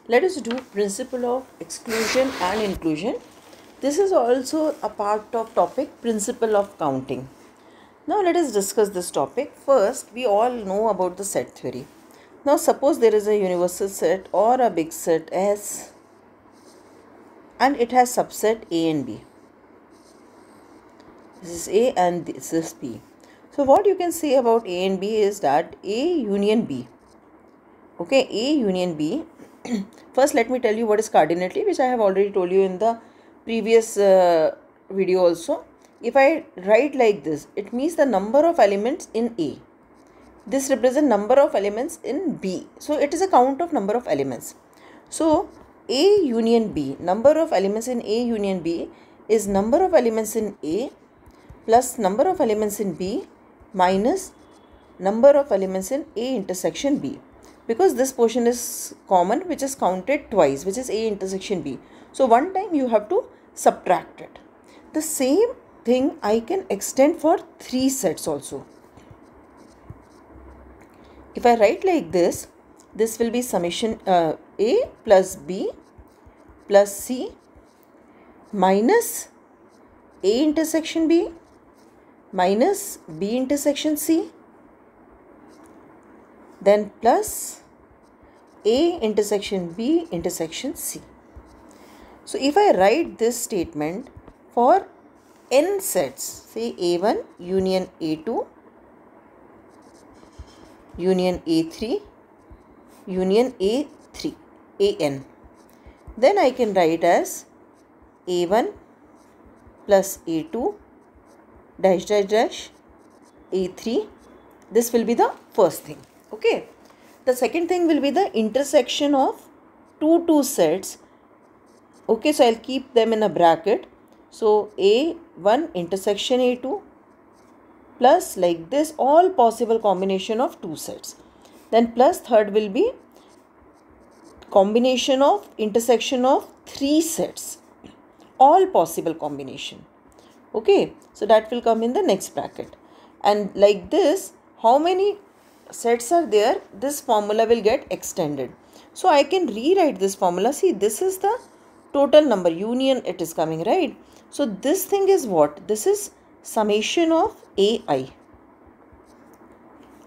Let us do principle of exclusion and inclusion. This is also a part of topic principle of counting. Now let us discuss this topic. First, we all know about the set theory. Now suppose there is a universal set or a big set S and it has subset A and B. This is A and this is B. So what you can say about A and B is that A union B. Okay, A union B. First let me tell you what is cardinality, which I have already told you in the previous video also. If I write like this, it means the number of elements in A. This represents number of elements in B. So it is a count of number of elements. So A union B, number of elements in A union B is number of elements in A plus number of elements in B minus number of elements in A intersection B. Because this portion is common, which is counted twice, which is A intersection B. So one time you have to subtract it. The same thing I can extend for 3 sets also. If I write like this will be summation A plus B plus C minus A intersection B minus B intersection C, then plus A intersection B intersection C. So if I write this statement for n sets, say A1 union A2 union A3 union A3 AN, then I can write as A1 plus A2 dash dash dash A3. This will be the first thing. Okay. The second thing will be the intersection of two sets. Okay, so I'll keep them in a bracket. So A1 intersection A2 plus like this all possible combination of 2 sets. Then plus third will be combination of intersection of 3 sets. All possible combination. Okay, so that will come in the next bracket. And like this, how many sets are there, this formula will get extended. So I can rewrite this formula. See, this is the total number, union it is coming, right? So this thing is what? This is summation of AI.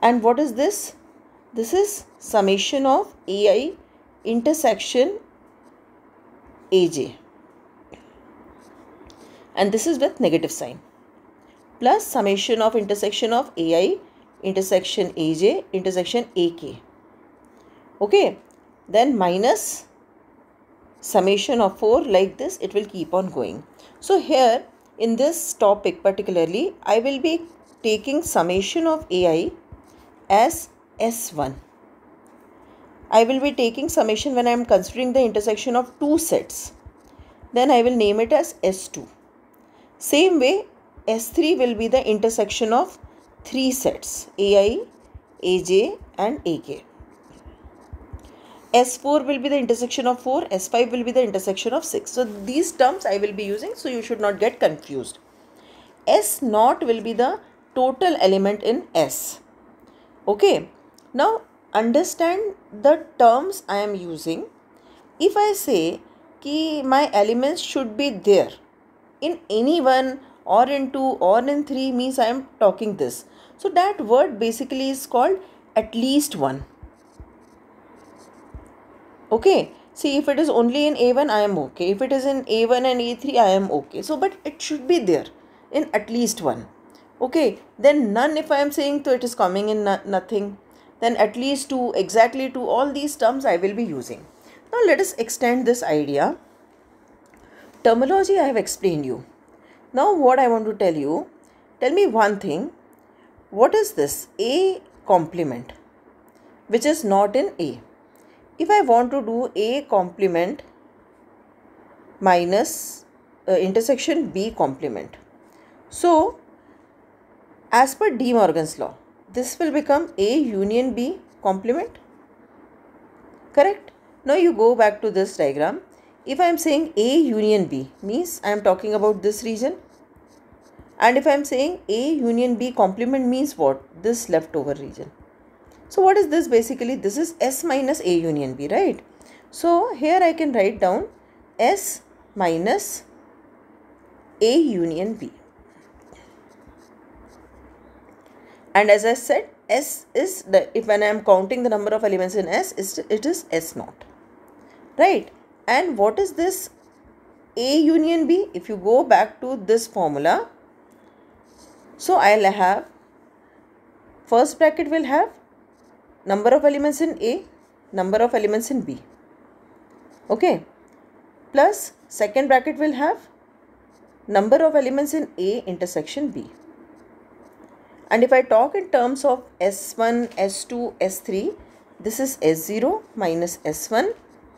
And what is this? This is summation of AI intersection AJ. And this is with negative sign. Plus summation of intersection of AI intersection AJ intersection AK. Okay, then minus summation of 4, like this it will keep on going. So here in this topic particularly, I will be taking summation of AI as S1. I will be taking summation when I am considering the intersection of 2 sets. Then I will name it as S2. Same way S3 will be the intersection of 3 sets, AI, AJ and AK. S4 will be the intersection of 4, S5 will be the intersection of 6. So these terms I will be using, so you should not get confused. S0 will be the total element in S. Okay, now understand the terms I am using. If I say कि my elements should be there in any one or in 2 or in 3, means I am talking this. So that word basically is called at least one. Okay, see, if it is only in A1 I am okay. If it is in A1 and A3 I am okay. So but it should be there in at least one. Okay, then none, if I am saying, so it is coming in nothing. Then at least 2, exactly 2, all these terms I will be using. Now let us extend this idea. Terminology I have explained you. Now what I want to tell you, tell me one thing. What is this? A complement, which is not in A. If I want to do A complement minus intersection B complement. So as per De Morgan's law, this will become A union B complement. Correct? Now you go back to this diagram. If I am saying A union B, means I am talking about this region. And if I am saying A union B complement, means what? This leftover region. So what is this basically? This is S minus A union B, right? So here I can write down S minus A union B. And as I said, S is if when I am counting the number of elements in S, it is S naught, right? And what is this A union B? If you go back to this formula, so I'll have first bracket will have number of elements in A, number of elements in B, okay, plus second bracket will have number of elements in A intersection B. And if I talk in terms of S1, S2, S3, this is S0 minus S1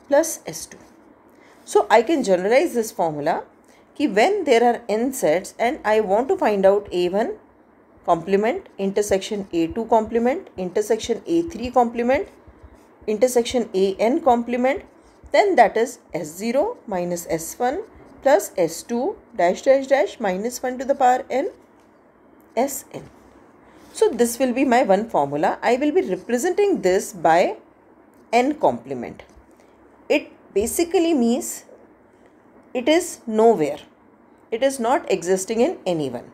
plus S2. So I can generalize this formula कि when there are n sets and I want to find out A1 complement, intersection A2 complement, intersection A3 complement, intersection AN complement, then that is S0 minus S1 plus S2 dash dash dash minus 1 to the power n Sn. So this will be my one formula. I will be representing this by n complement. It basically means it is nowhere. It is not existing in anyone.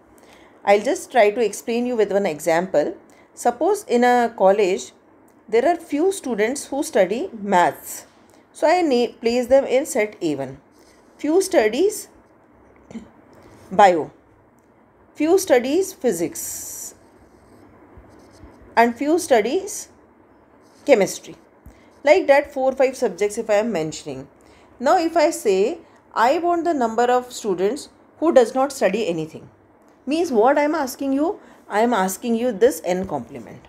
I'll just try to explain you with one example. Suppose in a college, there are few students who study maths. So I place them in set A1. Few studies bio. Few studies physics. And few studies chemistry. Like that 4 or 5 subjects if I am mentioning. Now if I say I want the number of students who does not study anything, means what I am asking you? I am asking you this n complement.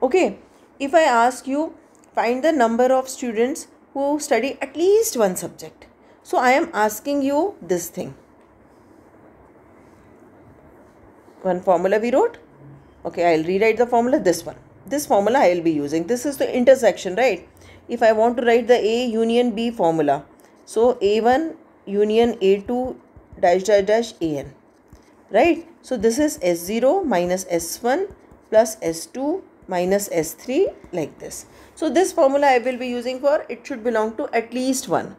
Okay. If I ask you find the number of students who study at least one subject, so I am asking you this thing. One formula we wrote. Okay, I'll rewrite the formula, this one. This formula I will be using. This is the intersection, right? If I want to write the A union B formula, so A1 union A2 dash dash dash AN, right? So this is S0 minus S1 plus S2 minus S3, like this. So this formula I will be using for, it should belong to at least 1.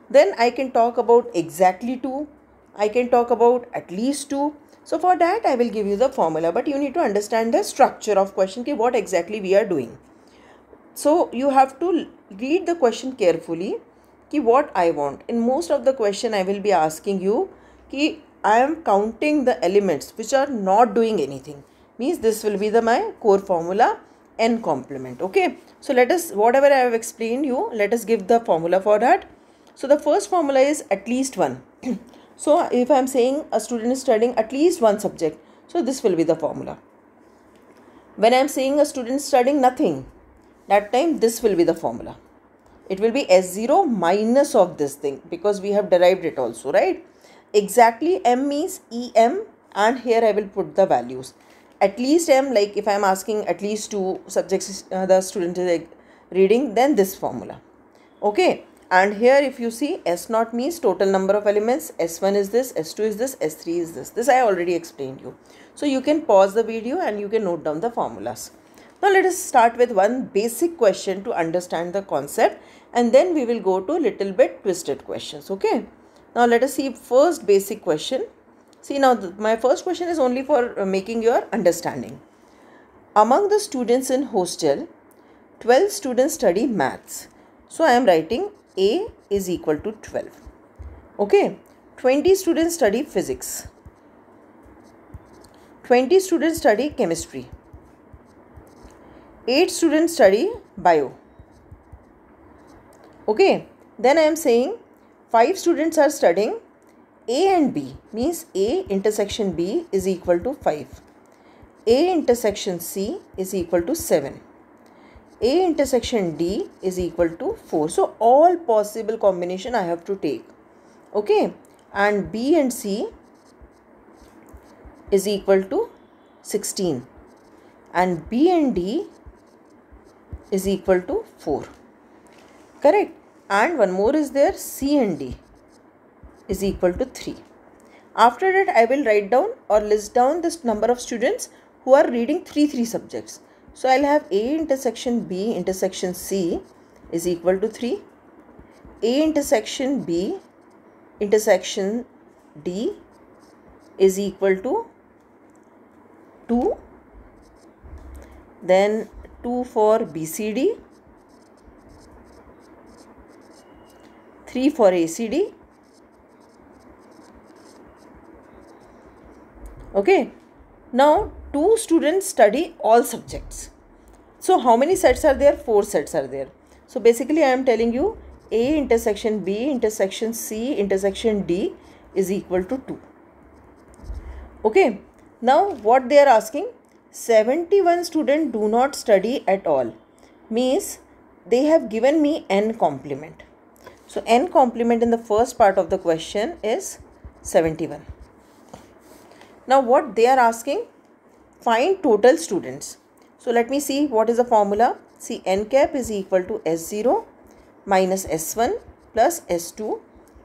Then I can talk about exactly 2. I can talk about at least 2. So for that I will give you the formula, but you need to understand the structure of question, ki what exactly we are doing. So you have to read the question carefully, ki what I want. In most of the question I will be asking you ki I am counting the elements which are not doing anything. Means this will be my core formula n complement. Okay. So let us, whatever I have explained you, let us give the formula for that. So the first formula is at least 1. So if I am saying a student is studying at least one subject, so this will be the formula. When I am saying a student is studying nothing, that time this will be the formula. It will be S0 minus of this thing, because we have derived it also, right? Exactly M means EM, and here I will put the values. At least M, like if I am asking at least 2 subjects the student is reading, then this formula. Okay. And here if you see, S naught means total number of elements, S1 is this, S2 is this, S3 is this. This I already explained you. So you can pause the video and you can note down the formulas. Now let us start with one basic question to understand the concept, and then we will go to little bit twisted questions. Okay. Now let us see first basic question. See now my first question is only for making your understanding. Among the students in hostel, 12 students study maths. So I am writing A is equal to 12. Okay. 20 students study physics. 20 students study chemistry. 8 students study bio. Okay. Then I am saying 5 students are studying A and B, means A intersection B is equal to 5. A intersection C is equal to 7. A intersection D is equal to 4. So all possible combination I have to take. Okay. And B and C is equal to 16. And B and D is equal to 4. Correct. And one more is there, C and D is equal to 3. After that I will write down or list down this number of students who are reading 3 subjects. So I'll have A intersection B intersection C is equal to 3. A intersection B intersection D is equal to 2. Then 2 for BCD, 3 for ACD. Okay. Now 2 students study all subjects. So how many sets are there? 4 sets are there. So basically I am telling you A intersection B intersection C intersection D is equal to 2. Okay. Now what they are asking? 71 students do not study at all. Means they have given me n complement. So n complement in the first part of the question is 71. Now what they are asking? Find total students. So let me see what is the formula. See, n cap is equal to S0 minus S1 plus S2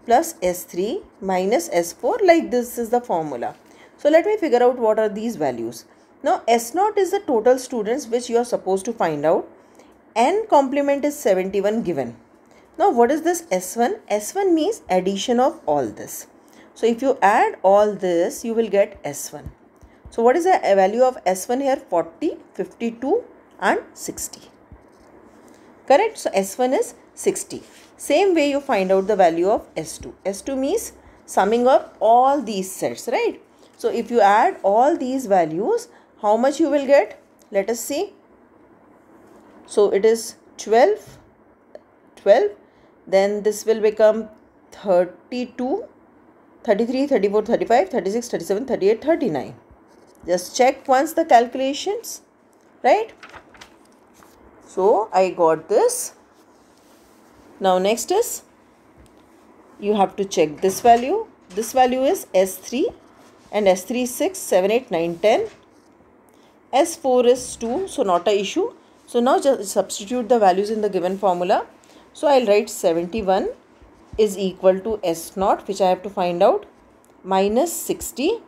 plus S3 minus S4. Like this is the formula. So let me figure out what are these values. Now S0 is the total students which you are supposed to find out. N complement is 71 given. Now what is this S1? S1 means addition of all this. So if you add all this, you will get S1. So what is the value of S1 here? 40, 52 and 60. Correct? So S1 is 60. Same way you find out the value of S2. S2 means summing up all these sets, right? So if you add all these values, how much you will get? Let us see. So it is 12. Then this will become 32, 33, 34, 35, 36, 37, 38, 39. Just check once the calculations, right? So I got this. Now next is you have to check this value. This value is S3 and S3 is 6, 7, 8, 9, 10. S4 is 2, so not a issue. So now just substitute the values in the given formula. So I'll write 71 is equal to S0, which I have to find out, minus 60,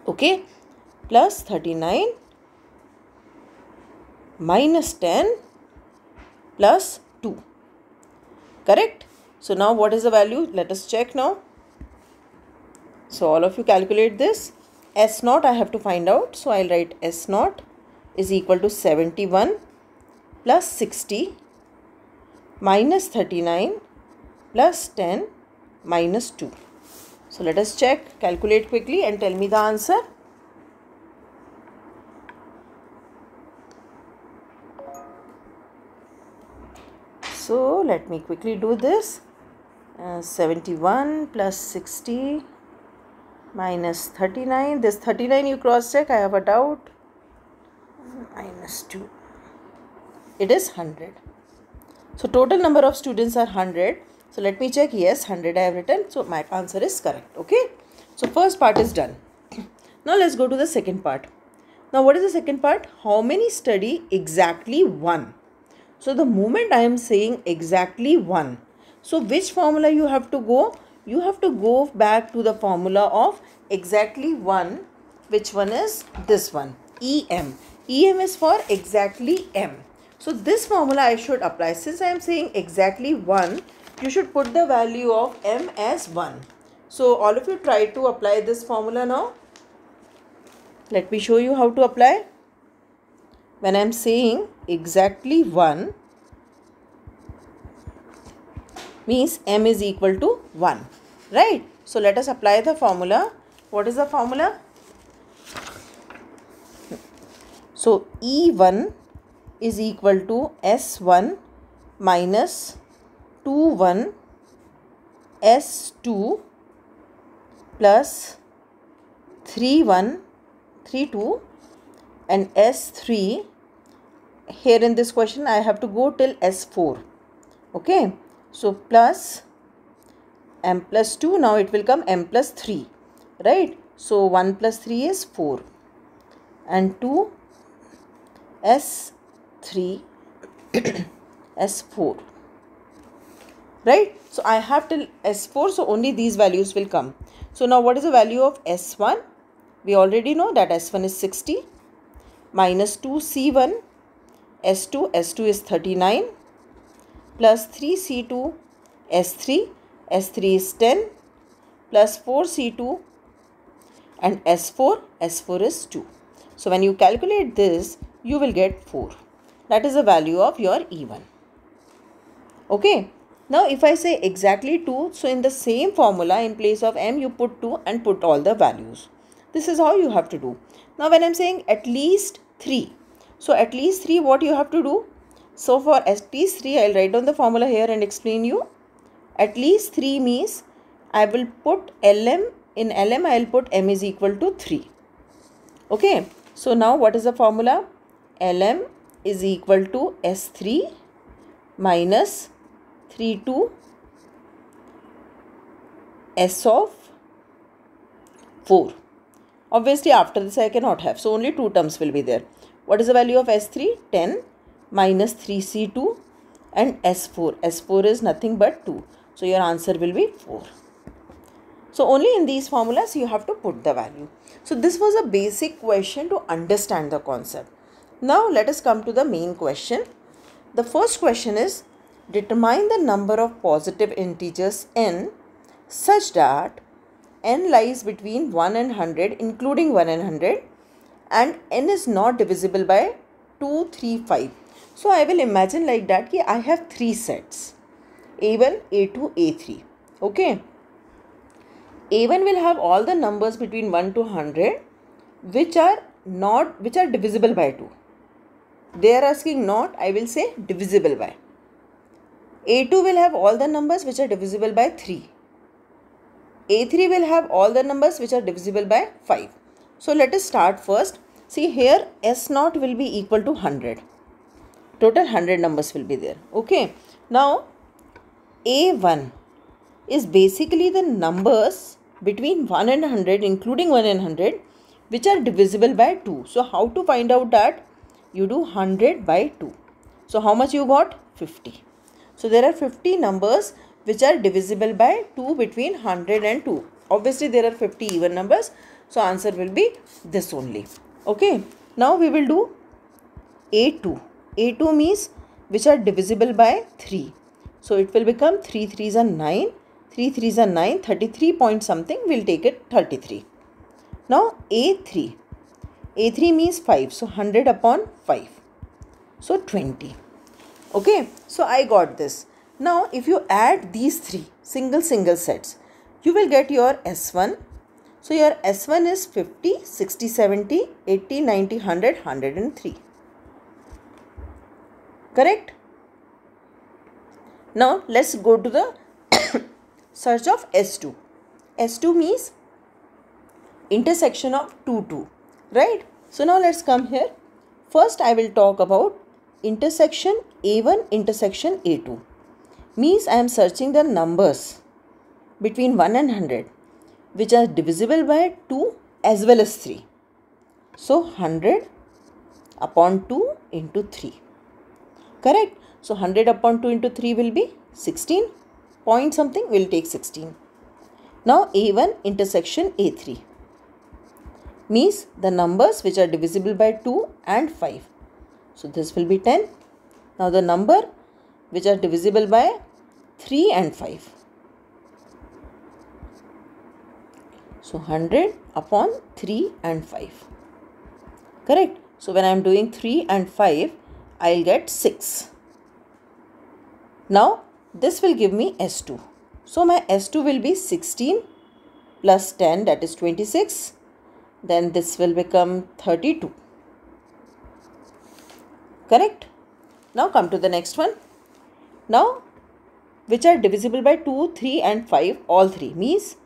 okay, plus 39 minus 10 plus 2. Correct? So now what is the value? Let us check now. So all of you calculate this. S0 I have to find out. So I'll write S0 is equal to 71 plus 60 minus 39 plus 10 minus 2. So let us check, calculate quickly and tell me the answer. So let me quickly do this. 71 plus 60 minus 39. This 39 you cross check, I have a doubt. Minus 2. It is 100. So total number of students are 100. So let me check. Yes, 100 I have written. So my answer is correct. Okay. So first part is done. Now let's go to the second part. Now what is the second part? How many study exactly 1? So the moment I am saying exactly 1. So which formula you have to go? You have to go back to the formula of exactly 1. Which one is this one? EM. EM is for exactly M. So this formula I should apply. Since I am saying exactly 1, you should put the value of M as 1. So all of you try to apply this formula now. Let me show you how to apply. When I am saying exactly 1, means M is equal to 1. Right? So let us apply the formula. What is the formula? So E1 is equal to S1 minus 21 S2 plus 32 and S3. Here in this question I have to go till S4. Okay. So plus M plus 2. Now it will come M plus 3. Right. So 1 plus 3 is 4. And 2 S3 S4. Right. So I have till S4. So only these values will come. So now what is the value of S1? We already know that S1 is 60. Minus 2 C1. S2 is 39. plus 3C2 S3, S3 is 10 plus 4C2 and S4 is 2. So when you calculate this, you will get 4. That is the value of your E1. Okay. Now if I say exactly 2, so in the same formula in place of M you put 2 and put all the values. This is how you have to do. Now when I am saying at least 3, so at least 3 what you have to do? So for at least 3 I will write down the formula here and explain you. At least 3 means I will put LM, in LM I will put M is equal to 3. Okay. So now what is the formula? LM is equal to S3 minus 3 to S of 4. Obviously after this I cannot have, so only 2 terms will be there. What is the value of S3? 10 minus 3C2 and S4. S4 is nothing but 2. So your answer will be 4. So only in these formulas you have to put the value. So this was a basic question to understand the concept. Now let us come to the main question. The first question is, determine the number of positive integers n such that n lies between 1 and 100 including 1 and 100 and n is not divisible by 2, 3, 5. So I will imagine like that कि I have 3 sets, A1, A2, A3. Okay. A1 will have all the numbers between 1 to 100 which are divisible by 2. They are asking not, I will say divisible by. A2 will have all the numbers which are divisible by 3. A3 will have all the numbers which are divisible by 5. So let us start first. See here S0 will be equal to 100. Total 100 numbers will be there. Okay. Now A1 is basically the numbers between 1 and 100 including 1 and 100 which are divisible by 2. So how to find out that? You do 100 by 2. So how much you got? 50. So there are 50 numbers which are divisible by 2 between 100 and 2. Obviously there are 50 even numbers. So answer will be this only. Okay. Now we will do A2. A2 means which are divisible by 3. So it will become 3 3s are 9. 3 3s are 9. 33 point something. We'll take it 33. Now A3. A3 means 5. So 100 upon 5. So 20. Okay. So I got this. Now if you add these 3 single sets, you will get your S1. So your S1 is 50, 60, 70, 80, 90, 100, 103. Correct? Now let's go to the search of S2. S2 means intersection of 2, right? So now let's come here. First I will talk about intersection A1 intersection A2. Means I am searching the numbers between 1 and 100 which are divisible by 2 as well as 3. So 100 upon 2 into 3. Correct? So 100 upon 2 into 3 will be 16 point something. We'll take 16. Now A1 intersection A3 means the numbers which are divisible by 2 and 5. So this will be 10. Now the number which are divisible by 3 and 5. So 100 upon 3 and 5. Correct? So when I am doing 3 and 5, I will get 6. Now this will give me S2. So my S2 will be 16 plus 10, that is 26. Then this will become 32. Correct? Now come to the next one. Now which are divisible by 2, 3 and 5, all 3 means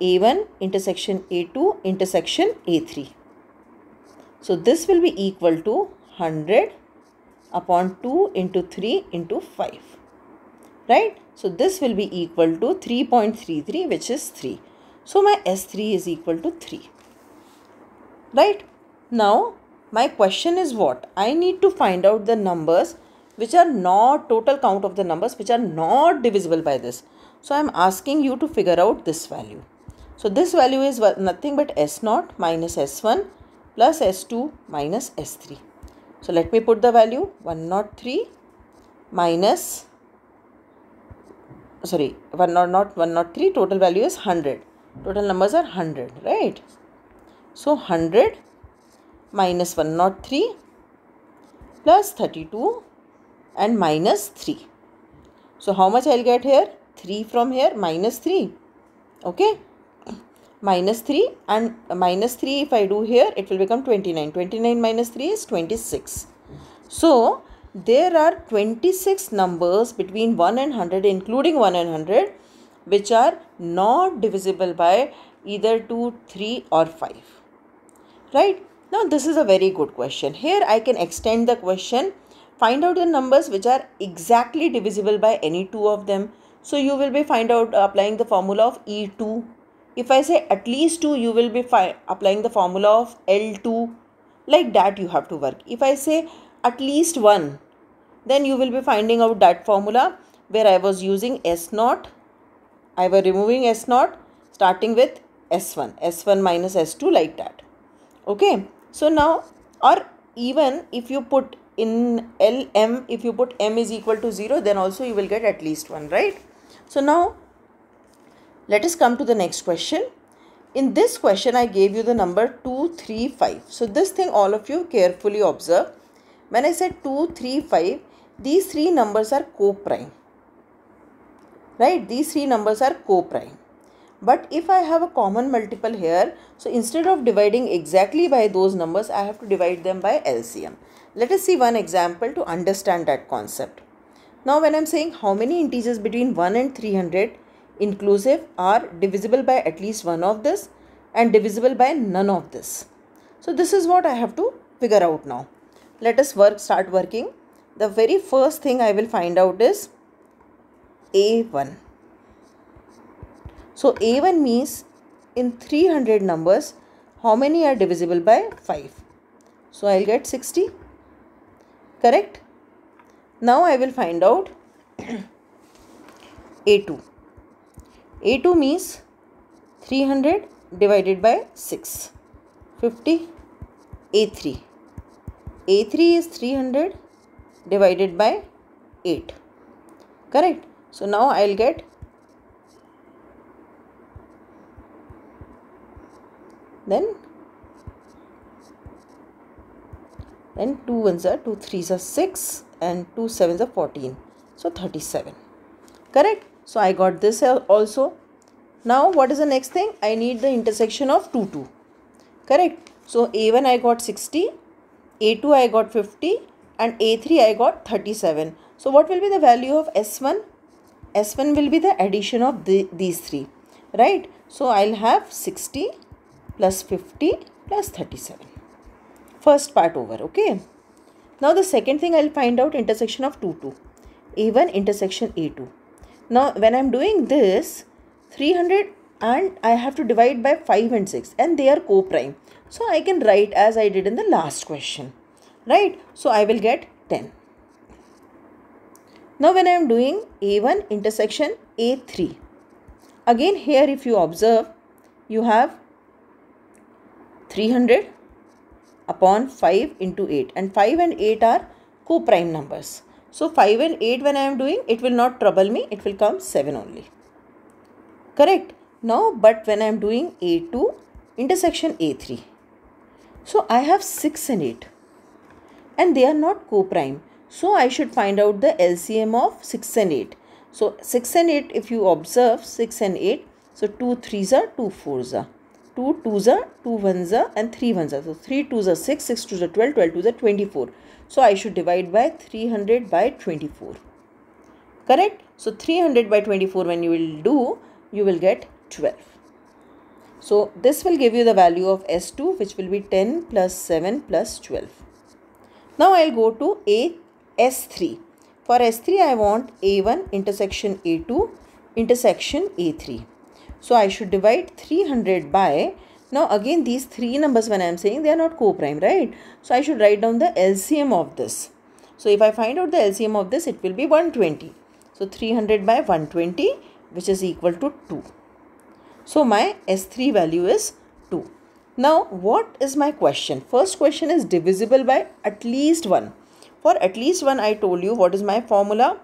A1 intersection A2 intersection A3. So this will be equal to 100 upon 2 into 3 into 5. Right? So this will be equal to 3.33 which is 3. So my S3 is equal to 3. Right? Now my question is what? I need to find out the numbers which are not, total count of the numbers which are not divisible by this. So I am asking you to figure out this value. So this value is nothing but S0 minus S1 plus S2 minus S3. So let me put the value 103 minus sorry, 103, total value is 100. Total numbers are 100, right? So 100 minus 103 plus 32 and minus 3. So how much I'll get here? 3 from here, minus 3. Okay. Minus 3 and minus 3 if I do here, it will become 29. 29 minus 3 is 26. So there are 26 numbers between 1 and 100, including 1 and 100, which are not divisible by either 2, 3 or 5. Right? Now this is a very good question. Here I can extend the question. Find out the numbers which are exactly divisible by any two of them. So you will be applying the formula of E2. If I say at least 2, you will be applying the formula of L2. Like that you have to work. If I say at least 1, then you will be finding out that formula where I was using S0. I was removing S0, starting with S1. S1 minus S2, like that. Okay. So now, or even if you put in LM, if you put M is equal to 0, then also you will get at least 1, right? So now, let us come to the next question. In this question, I gave you the number 2, 3, 5. So this thing all of you carefully observe. When I said 2, 3, 5, these three numbers are co-prime. Right? These three numbers are co-prime. But if I have a common multiple here, so instead of dividing exactly by those numbers, I have to divide them by LCM. Let us see one example to understand that concept. Now when I am saying how many integers between 1 and 300 inclusive are divisible by at least one of this and divisible by none of this. So this is what I have to figure out now. Let us start working. The very first thing I will find out is A1. So A1 means in 300 numbers, how many are divisible by 5? So I'll get 60. Correct? Now I will find out A2. A2 means 300 divided by 6. 50. A3. A3 is 300 divided by 8. Correct? So now I'll get then 2 1s are 2 3s are 6 and 2 7s are 14. So 37. Correct? So I got this also. Now what is the next thing? I need the intersection of 2 2. Correct? So A1 I got 60, A2 I got 50 and A3 I got 37. So what will be the value of S1? S1 will be the addition of these three. Right? So I'll have 60 plus 50 plus 37. First part over. Okay. Now the second thing I'll find out intersection of 2 2. A1 intersection A2. Now when I'm doing this, 300 and I have to divide by 5 and 6 and they are co-prime. So I can write as I did in the last question. Right? So I will get 10. Now when I am doing A1 intersection A3. Again here if you observe, you have 300 upon 5 into 8 and 5 and 8 are co-prime numbers. So 5 and 8 when I am doing, it will not trouble me, it will come 7 only. Correct? Now but when I am doing A2 intersection A3. So I have 6 and 8 and they are not co-prime. So I should find out the LCM of 6 and 8. So 6 and 8 if you observe 6 and 8. So 2 3s are 2 4s are. 2 2s are 2 1s are and 3 1s are. So 3 2s are 6, 6 2s are 12, 12 2s are 24. So I should divide by 300 by 24. Correct? So 300 by 24 when you will do, you will get 12. So this will give you the value of S2 which will be 10 plus 7 plus 12. Now I'll go to S3. For S3 I want A1 intersection A2 intersection A3. So I should divide 300 by, now again these three numbers when I am saying they are not co-prime, right? So I should write down the LCM of this. So if I find out the LCM of this, it will be 120. So 300 by 120 which is equal to 2. So my S3 value is 2. Now what is my question? First question is divisible by at least 1. For at least 1 I told you what is my formula.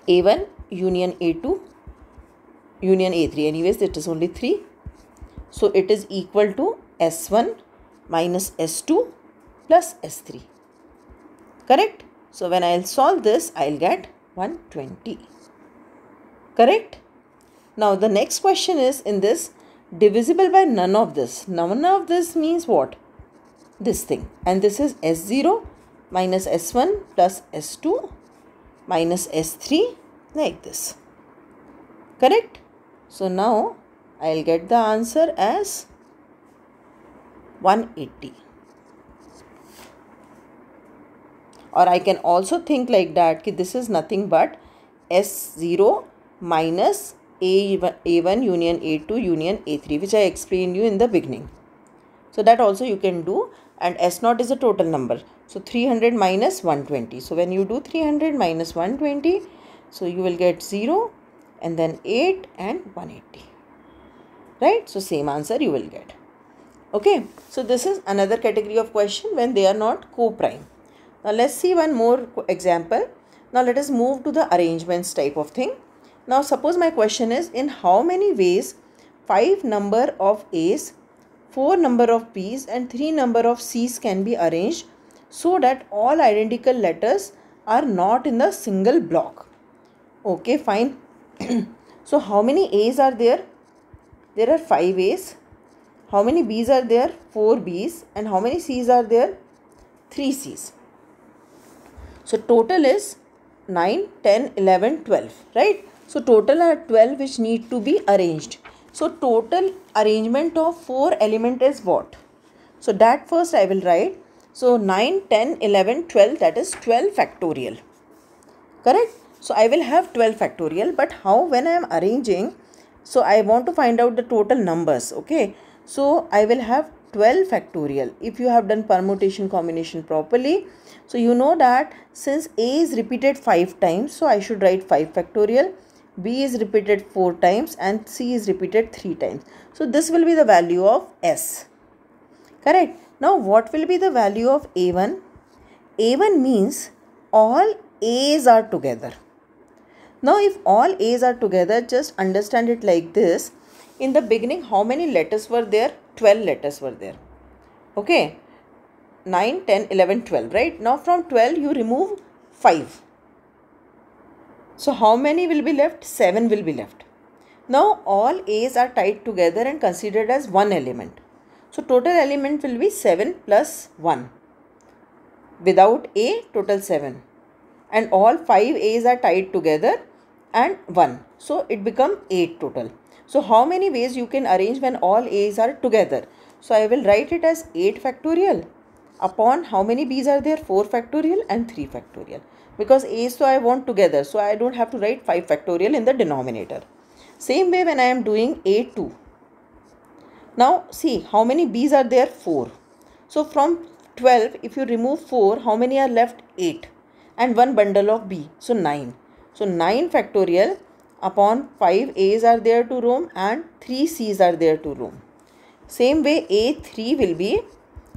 A1 union A2 union A3. Anyways, it is only 3. So it is equal to S1 minus S2 plus S3. Correct? So when I'll solve this, I'll get 120. Correct? Now the next question is, in this, divisible by none of this. None of this means what? This thing. And this is S0 minus S1 plus S2 minus S3, like this. Correct? So now I'll get the answer as 180. Or I can also think like that, कि this is nothing but S0 minus A1 union A2 union A3, which I explained you in the beginning. So that also you can do, and S0 is a total number. So 300 minus 120. So when you do 300 minus 120, so you will get 0 and then 8 and 180. Right? So same answer you will get. Okay. So this is another category of question when they are not co-prime. Now let's see one more example. Now let us move to the arrangements type of thing. Now suppose my question is, in how many ways 5 number of A's, 4 number of B's and 3 number of C's can be arranged so that all identical letters are not in the single block. Okay, fine. So how many A's are there? There are 5 A's. How many B's are there? 4 B's. And how many C's are there? 3 C's. So total is 9, 10, 11, 12, right? So total are 12 which need to be arranged. So total arrangement of 4 element is what? So that first I will write. So 9, 10, 11, 12, that is 12 factorial. Correct? So I will have 12 factorial, but how when I am arranging? So I want to find out the total numbers. Okay. So I will have 12 factorial. If you have done permutation combination properly, so you know that since A is repeated 5 times, so I should write 5 factorial, B is repeated 4 times and C is repeated 3 times. So this will be the value of S. Correct? Now what will be the value of A1? A1 means all A's are together. Now if all A's are together, just understand it like this. In the beginning, how many letters were there? 12 letters were there. Okay. 9, 10, 11, 12, right? Now from 12 you remove 5. So how many will be left? 7 will be left. Now all A's are tied together and considered as one element. So total element will be 7 plus 1. Without A, total 7. And all 5 A's are tied together and 1. So it becomes 8 total. So how many ways you can arrange when all A's are together? So I will write it as 8 factorial upon how many B's are there? 4 factorial and 3 factorial. Because A's so I want together, so I don't have to write 5 factorial in the denominator. Same way when I am doing A2. Now see how many B's are there? 4. So from 12 if you remove 4, how many are left? 8. And one bundle of B. So 9. So 9 factorial upon 5 A's are there to roam and 3 C's are there to roam. Same way A3 will be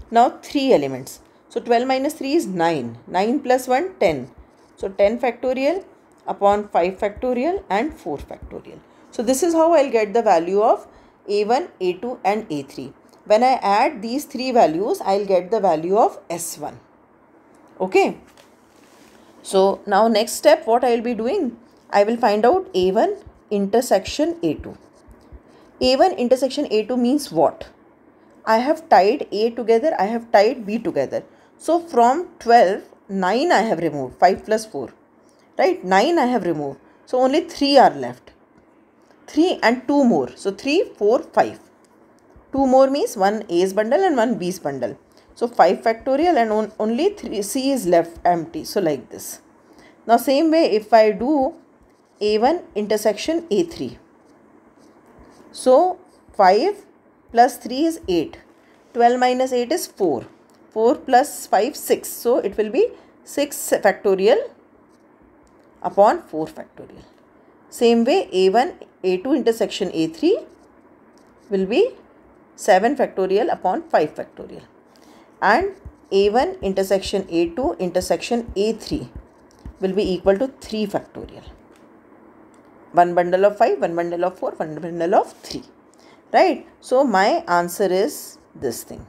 now 3 elements. So 12 minus 3 is 9. 9 plus 1, 10. So 10 factorial upon 5 factorial and 4 factorial. So this is how I'll get the value of A1, A2 and A3. When I add these 3 values, I'll get the value of S1. Okay. So now next step what I will be doing? I will find out A1 intersection A2. A1 intersection A2 means what? I have tied A together, I have tied B together. So from 12, 9 I have removed, 5 plus 4. Right? 9 I have removed. So only 3 are left. 3 and 2 more. So 3, 4, 5. 2 more means 1 A's bundle and 1 B's bundle. So 5 factorial and only 3 C is left empty. So like this. Now same way if I do A1 intersection A3. So 5 plus 3 is 8. 12 minus 8 is 4. 4 plus 5, 6. So it will be 6 factorial upon 4 factorial. Same way A1, A2 intersection A3 will be 7 factorial upon 5 factorial. And A1 intersection A2 intersection A3 will be equal to 3 factorial. One bundle of 5, one bundle of 4, one bundle of 3. Right? So my answer is this thing.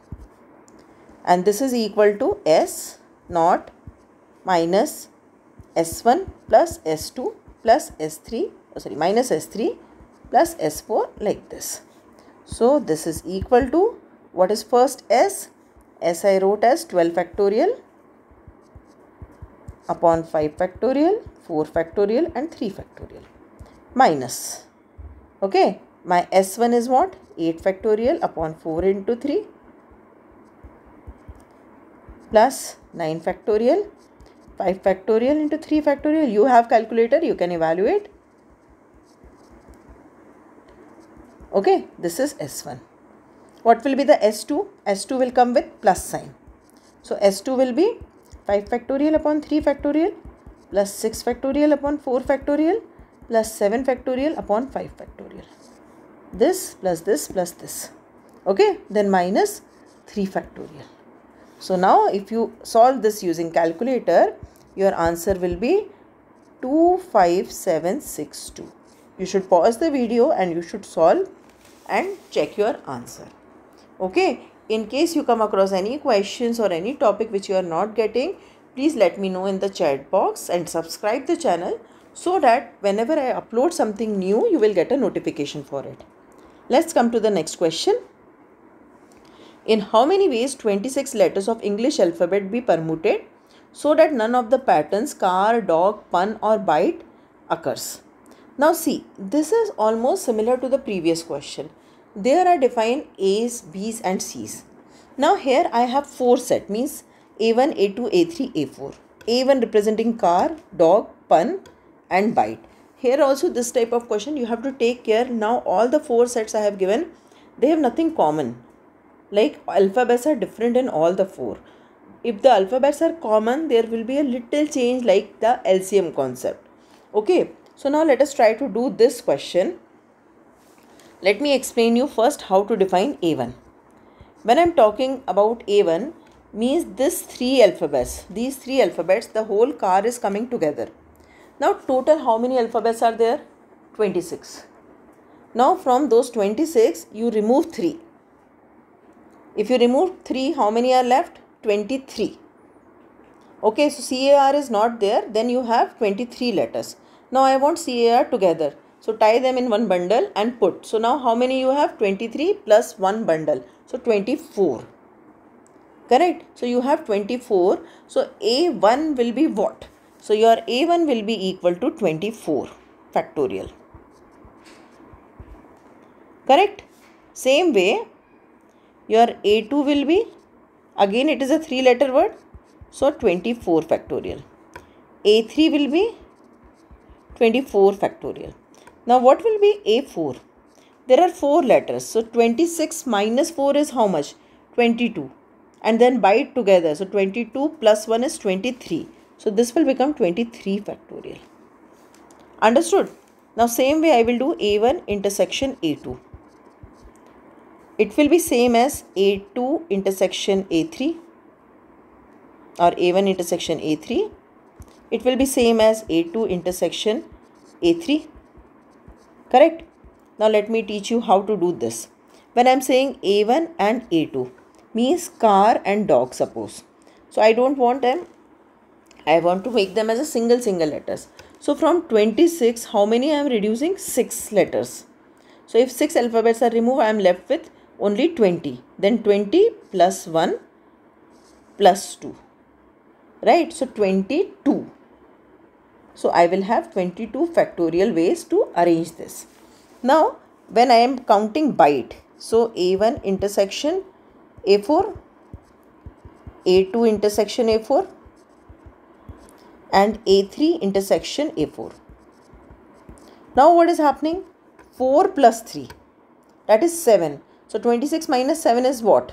And this is equal to S naught minus S1 plus S2 plus S3, minus S3 plus S4, like this. So this is equal to, what is first S? S I wrote as 12 factorial upon 5 factorial, 4 factorial and 3 factorial, minus, okay, my S1 is what? 8 factorial upon 4 into 3 plus 9 factorial, 5 factorial into 3 factorial. You have calculator, you can evaluate. Okay, this is S1. What will be the S2? S2 will come with plus sign. So S2 will be 5 factorial upon 3 factorial plus 6 factorial upon 4 factorial plus 7 factorial upon 5 factorial. This plus this plus this. Okay, then minus 3 factorial. So now if you solve this using calculator, your answer will be 25762. You should pause the video and you should solve and check your answer. Okay, in case you come across any questions or any topic which you are not getting, please let me know in the chat box and subscribe the channel so that whenever I upload something new, you will get a notification for it. Let's come to the next question. In how many ways 26 letters of English alphabet be permuted so that none of the patterns car, dog, pun or bite occurs? Now see, this is almost similar to the previous question. There are defined A's, B's and C's. Now here I have 4 set, means A1, A2, A3, A4. A1 representing car, dog, pun and bite. Here also this type of question you have to take care. Now all the 4 sets I have given, they have nothing common. Like alphabets are different in all the 4. If the alphabets are common, there will be a little change like the LCM concept. Okay, so now let us try to do this question. Let me explain you first how to define A1. When I am talking about A1, means these 3 alphabets, the whole car is coming together. Now total how many alphabets are there? 26. Now from those 26, you remove 3. If you remove 3, how many are left? 23. Okay, so CAR is not there, then you have 23 letters. Now I want CAR together. So tie them in one bundle and put. So now how many you have? 23 plus 1 bundle. So 24. Correct? So you have 24. So A1 will be what? So your A1 will be equal to 24 factorial. Correct? Same way, your A2 will be, again it is a 3-letter word. So 24 factorial. A3 will be 24 factorial. Now what will be A4? There are 4 letters. So 26 minus 4 is how much? 22. And then bite together. So 22 plus 1 is 23. So this will become 23 factorial. Understood? Now same way I will do A1 intersection A2. It will be same as A2 intersection A3 or A1 intersection A3. It will be same as A2 intersection A3. Correct? Now let me teach you how to do this. When I am saying A1 and A2, means car and dog, suppose. So I don't want them, I want to make them as a single letters. So from 26, how many I am reducing? 6 letters. So if 6 alphabets are removed, I am left with only 20. Then 20 plus 1 plus 2. Right? So 22. So I will have 22 factorial ways to arrange this. Now when I am counting bite, so A1 intersection A4, A2 intersection A4 and A3 intersection A4. Now what is happening? 4 plus 3, that is 7. So 26 minus 7 is what?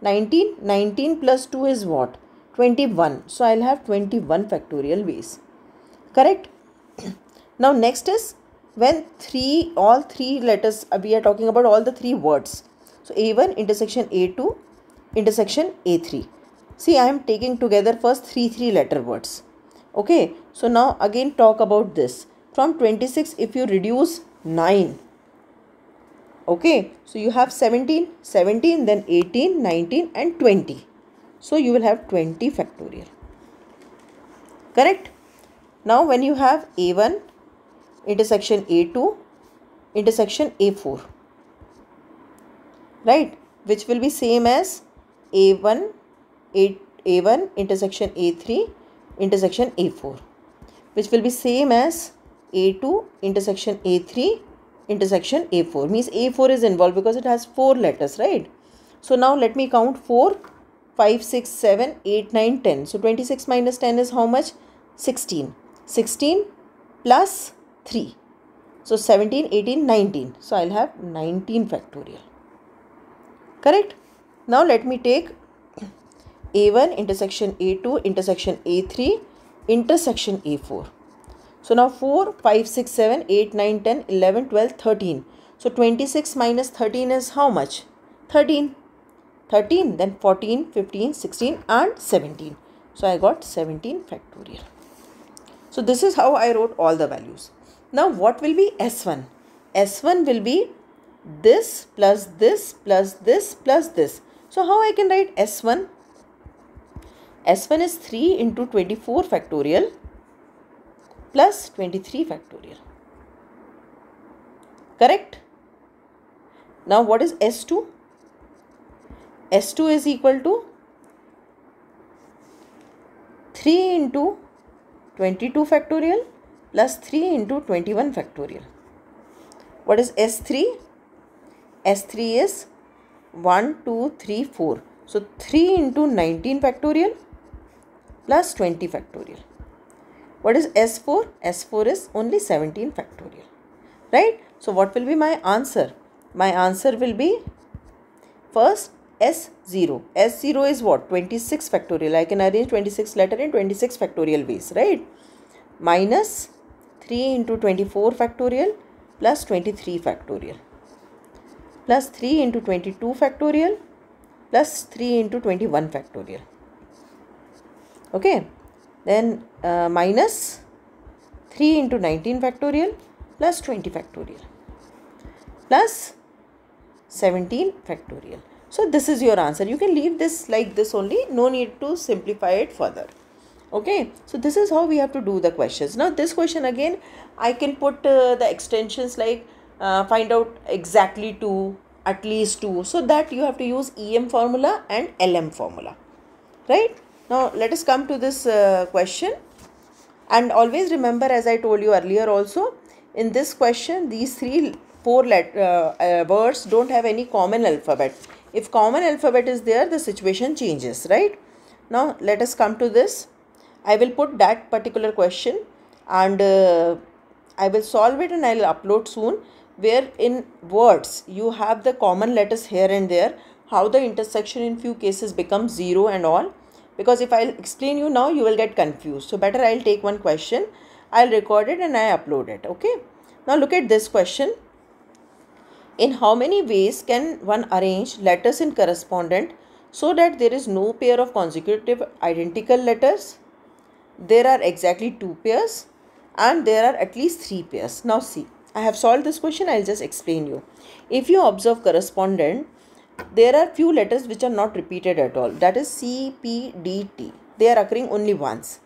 19. 19 plus 2 is what? 21. So I will have 21 factorial ways. Correct? Now next is when all 3 letters, we are talking about all the 3 words. So A1 intersection A2 intersection A3. See, I am taking together first 3 letter words. Okay, so now again talk about this. From 26, if you reduce 9, okay, so you have 17, then 18, 19 and 20. So you will have 20 factorial. Correct? Now when you have A1 intersection A2 intersection A4, right, which will be same as A1 intersection A3 intersection A4, which will be same as A2 intersection A3 intersection A4, means A4 is involved because it has 4 letters, right? So now let me count 4, 5, 6, 7, 8, 9, 10. So 26 minus 10 is how much? 16. 16 plus 3. So 17, 18, 19. So I'll have 19 factorial. Correct? Now let me take A1 intersection A2 intersection A3 intersection A4. So now 4, 5, 6, 7, 8, 9, 10, 11, 12, 13. So 26 minus 13 is how much? 13. 13, then 14, 15, 16 and 17. So I got 17 factorial. So this is how I wrote all the values. Now what will be S1? S1 will be this plus this plus this plus this. So how I can write S1? S1 is 3 into 24 factorial plus 23 factorial. Correct? Now what is S2? S2 is equal to 3 into 22 factorial plus 3 into 21 factorial. What is S3? S3 is 1, 2, 3, 4. So 3 into 19 factorial plus 20 factorial. What is S4? S4 is only 17 factorial. Right? So what will be my answer? My answer will be first S0. S0 is what? 26 factorial. I can arrange 26 letter in 26 factorial ways. Right? Minus 3 into 24 factorial plus 23 factorial. Plus 3 into 22 factorial plus 3 into 21 factorial. Okay. Then minus 3 into 19 factorial plus 20 factorial plus 17 factorial. So this is your answer. You can leave this like this only. No need to simplify it further. Okay. So this is how we have to do the questions. Now this question again, I can put the extensions like find out exactly 2, at least 2. So that you have to use EM formula and LM formula. Right. Now let us come to this question, and always remember, as I told you earlier also, in this question these 4 words don't have any common alphabet. If common alphabet is there, the situation changes, right? Now let us come to this. I will put that particular question and I will solve it and I will upload soon, where in words you have the common letters here and there, how the intersection in few cases becomes 0 and all. Because if I'll explain you now, you will get confused. So better I'll take one question, I'll record it and I upload it. Okay. Now look at this question. In how many ways can one arrange letters in correspondent so that there is no pair of consecutive identical letters? There are exactly 2 pairs and there are at least 3 pairs. Now see, I have solved this question. I'll just explain you. If you observe correspondent, there are few letters which are not repeated at all. That is C, P, D, T. They are occurring only once.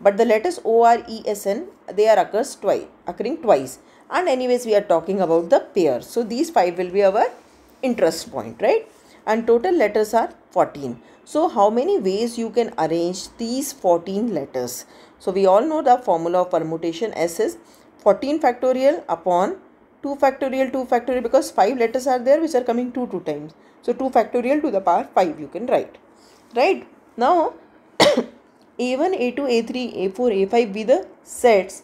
But the letters O, R, E, S, N, they are occurring twice. And anyways, we are talking about the pair. So these 5 will be our interest point, right? And total letters are 14. So how many ways you can arrange these 14 letters? So we all know the formula of permutation. S is 14 factorial upon 2 factorial, because 5 letters are there which are coming 2 times. So 2 factorial to the power 5 you can write. Right? Now A1, A2, A3, A4, A5 be the sets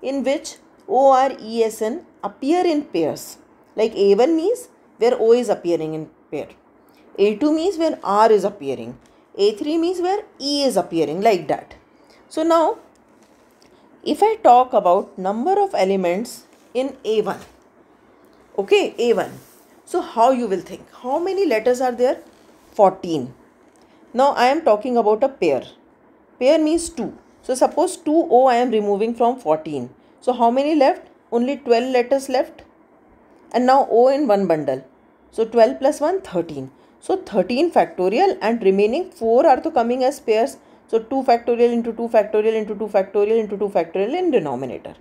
in which O, R, E, S, N appear in pairs. Like A1 means where O is appearing in pair. A2 means where R is appearing. A3 means where E is appearing, like that. So now if I talk about number of elements in A1. Okay, A1. So how you will think? How many letters are there? 14. Now I am talking about a pair. Pair means 2. So suppose 2O I am removing from 14. So how many left? Only 12 letters left. And now O in one bundle. So 12 plus 1, 13. So 13 factorial and remaining 4 are to coming as pairs. So 2 factorial into 2 factorial into 2 factorial into 2 factorial in denominator.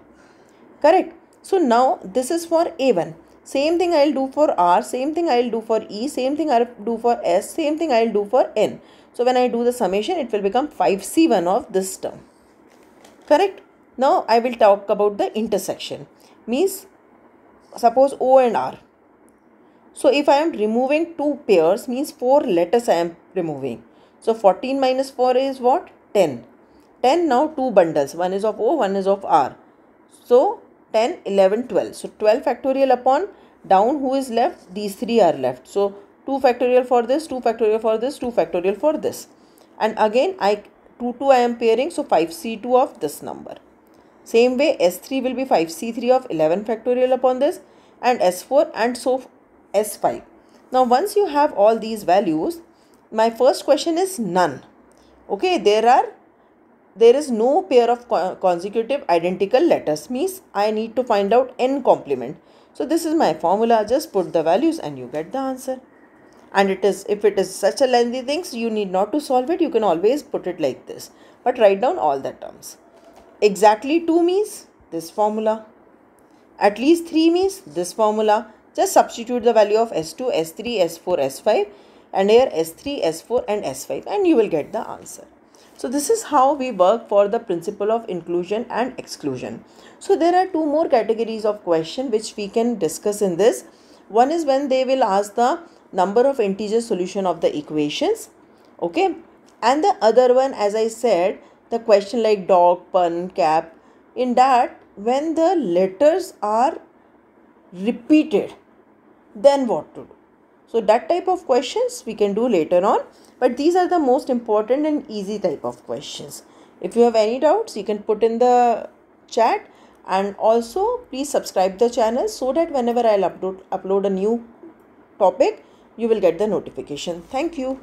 Correct. So now this is for A1. Same thing I will do for R, same thing I will do for E, same thing I will do for S, same thing I will do for N. So when I do the summation, it will become 5C1 of this term. Correct. Now I will talk about the intersection. Means suppose O and R. So if I am removing two pairs, means 4 letters I am removing. So 14 minus 4 is what? 10. 10 now 2 bundles. One is of O, one is of R. So 10, 11, 12. So 12 factorial upon down who is left? These 3 are left. So 2 factorial for this, 2 factorial for this, 2 factorial for this. And again 2 I am pairing, so 5C2 of this number. Same way S3 will be 5C3 of 11 factorial upon this, and S4 and so S5. Now once you have all these values, my first question is none. Okay, there is no pair of consecutive identical letters, means I need to find out n complement. So this is my formula. Just put the values and you get the answer. And if it is such a lengthy things, you need not to solve it. You can always put it like this, but write down all the terms. Exactly 2 means this formula. At least 3 means this formula. Just substitute the value of S2, S3, S4, S5 and here S3, S4 and S5 and you will get the answer. So this is how we work for the principle of inclusion and exclusion. So there are 2 more categories of question which we can discuss in this. One is when they will ask the number of integer solution of the equations. Okay. And the other one, as I said, the question like dog, pun, cap. In that, when the letters are repeated, then what to do? So that type of questions we can do later on. But these are the most important and easy type of questions. If you have any doubts, you can put in the chat. And also please subscribe the channel so that whenever I'll upload a new topic, you will get the notification. Thank you.